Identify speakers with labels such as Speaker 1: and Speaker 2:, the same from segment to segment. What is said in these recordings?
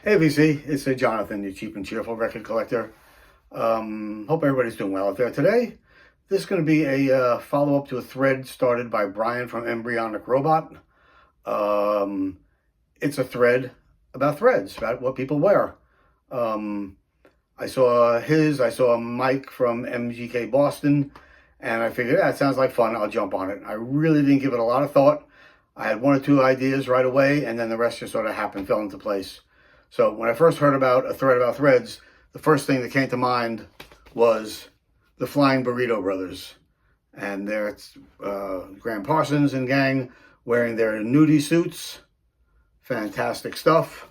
Speaker 1: Hey VC, it's Jonathan, your cheap and cheerful record collector. Hope everybody's doing well out there today. This is going to be a follow-up to a thread started by Brian from Embryonic Robot. It's a thread about threads, about what people wear. I saw Mike from MGK Boston, and I figured, it sounds like fun, I'll jump on it. I really didn't give it a lot of thought. I had one or two ideas right away, and then the rest just sort of happened, fell into place. So when I first heard about a thread about threads, the first thing that came to mind was the Flying Burrito Brothers. And there's Graham Parsons and gang wearing their nudie suits. Fantastic stuff.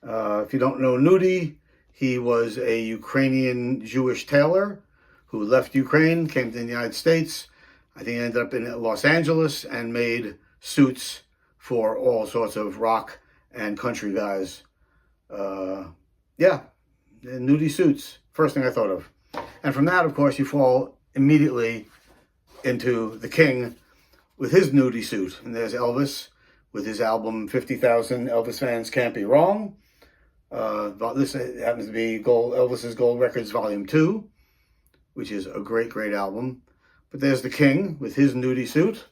Speaker 1: If you don't know Nudie, he was a Ukrainian Jewish tailor who left Ukraine, came to the United States. I think he ended up in Los Angeles and made suits for all sorts of rock and country guys. Nudie suits, first thing I thought of. And from that, of course, you fall immediately into the King with his nudie suit. And there's Elvis with his album 50,000 Elvis Fans Can't Be Wrong. This happens to be Elvis's Gold Records Volume 2, which is a great, great album. But there's the King with his nudie suit,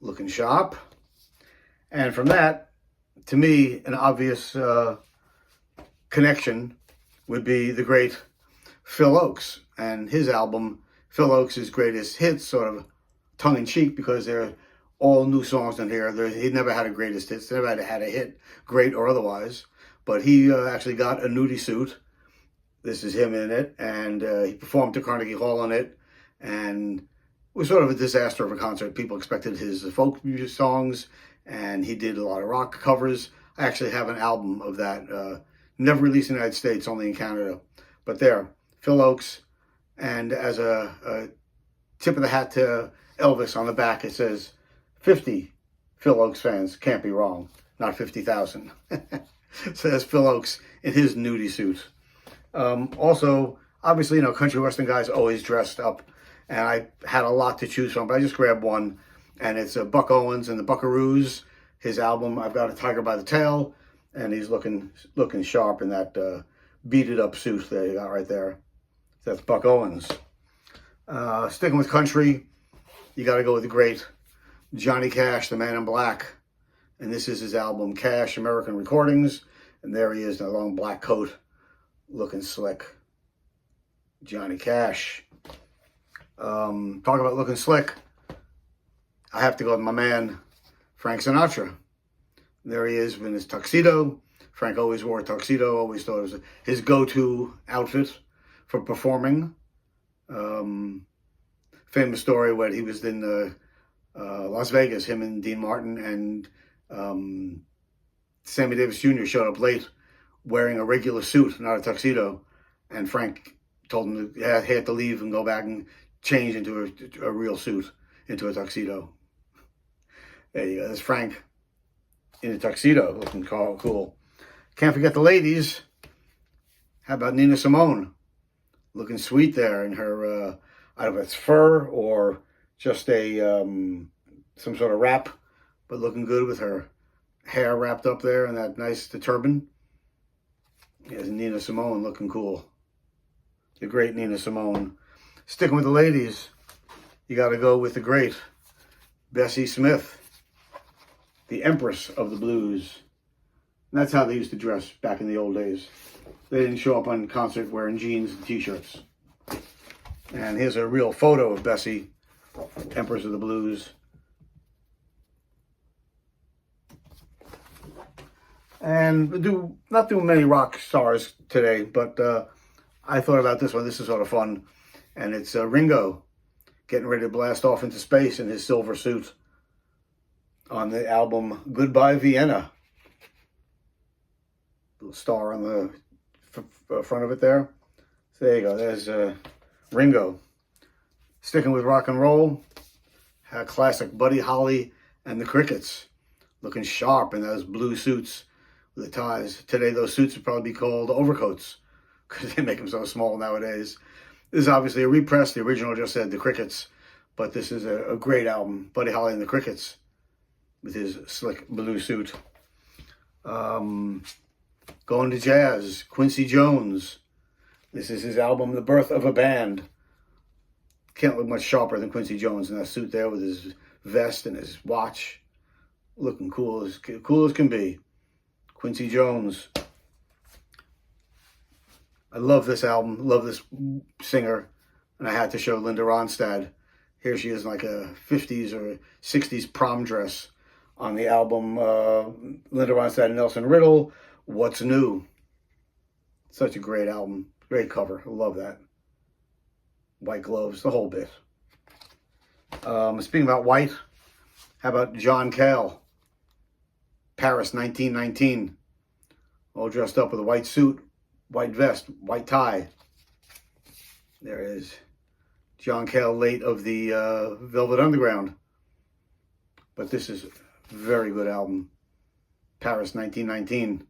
Speaker 1: looking sharp. And from that, to me, an obvious connection would be the great Phil Ochs and his album, Phil Ochs' Greatest Hits, sort of tongue-in-cheek, because they're all new songs on here. He never had a greatest hits, never had a hit, great or otherwise, but he actually got a nudie suit. This is him in it, and he performed to Carnegie Hall on it, and it was sort of a disaster of a concert. People expected his folk music songs, and he did a lot of rock covers. I actually have an album of that, never released in the United States, only in Canada. But there, Phil Ochs, and as a tip of the hat to Elvis on the back, it says, 50 Phil Ochs fans can't be wrong, not 50,000. So that's Phil Ochs in his nudie suit. Also, obviously, country western guys always dressed up, and I had a lot to choose from, but I just grabbed one, and it's Buck Owens and the Buckaroos, his album, I've Got a Tiger by the Tail, and he's looking sharp in that beaded up suit that you got right there. That's Buck Owens. Sticking with country, you got to go with the great Johnny Cash, the Man in Black. And this is his album, Cash, American Recordings. And there he is in a long black coat, looking slick. Johnny Cash. Talk about looking slick. I have to go with my man, Frank Sinatra. There he is in his tuxedo. Frank always wore a tuxedo, always thought it was his go-to outfit for performing. Famous story when he was in Las Vegas, him and Dean Martin and Sammy Davis Jr. showed up late wearing a regular suit, not a tuxedo. And Frank told him he had to leave and go back and change into a real suit, into a tuxedo. There you go. There's Frank in a tuxedo, looking cool. Can't forget the ladies. How about Nina Simone? Looking sweet there in her, I don't know if it's fur or just a some sort of wrap, but looking good with her hair wrapped up there and that nice turban. There's Nina Simone looking cool. The great Nina Simone. Sticking with the ladies, you got to go with the great Bessie Smith, the Empress of the Blues. And that's how they used to dress back in the old days. They didn't show up on concert wearing jeans and t-shirts. And here's a real photo of Bessie, Empress of the Blues. And not doing many rock stars today, but I thought about this one. This is sort of fun. And it's Ringo getting ready to blast off into space in his silver suit on the album Goodbye Vienna. Little star on the front of it there. So there you go. There's Ringo. Sticking with rock and roll, classic Buddy Holly and the Crickets, looking sharp in those blue suits with the ties. Today, those suits would probably be called overcoats because they make them so small nowadays. This is obviously a repress. The original just said the Crickets, but this is a great album, Buddy Holly and the Crickets, with his slick blue suit. Going to jazz, Quincy Jones. This is his album, The Birth of a Band. Can't look much sharper than Quincy Jones in that suit there with his vest and his watch. Looking cool as can be. Quincy Jones. I love this album, love this singer, and I had to show Linda Ronstadt. Here she is in like a 50s or 60s prom dress on the album Linda Ronstadt and Nelson Riddle, What's New? Such a great album, great cover, I love that. White gloves, the whole bit. Speaking about white, how about John Cale? Paris, 1919. All dressed up with a white suit, white vest, white tie. There it is. John Cale, late of the Velvet Underground. But this is a very good album. Paris, 1919.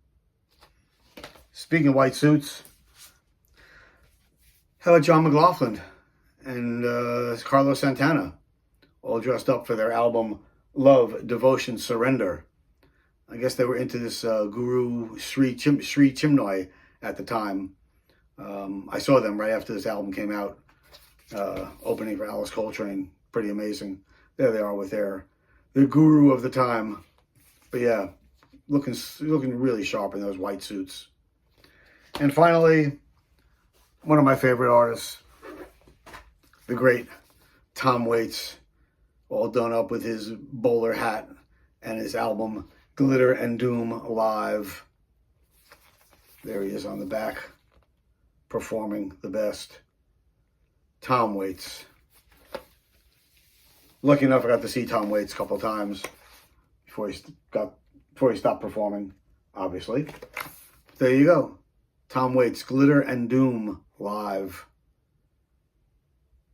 Speaker 1: Speaking of white suits, how about John McLaughlin and Carlos Santana? All dressed up for their album Love, Devotion, Surrender. I guess they were into this Guru Sri Chimnoy at the time. I saw them right after this album came out, opening for Alice Coltrane. Pretty amazing. There they are with their guru of the time. But yeah, looking really sharp in those white suits. And finally, one of my favorite artists, the great Tom Waits, all done up with his bowler hat and his album Glitter and Doom Live. There he is on the back, performing the best. Tom Waits. Lucky enough, I got to see Tom Waits a couple of times before he stopped performing, obviously. There you go. Tom Waits, Glitter and Doom Live.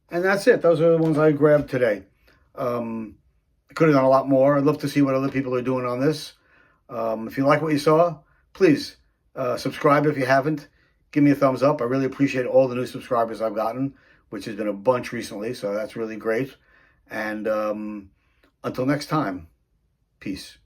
Speaker 1: And that's it. Those are the ones I grabbed today. I could have done a lot more. I'd love to see what other people are doing on this. If you like what you saw, please subscribe if you haven't. Give me a thumbs up. I really appreciate all the new subscribers I've gotten, which has been a bunch recently, so that's really great. And until next time, peace.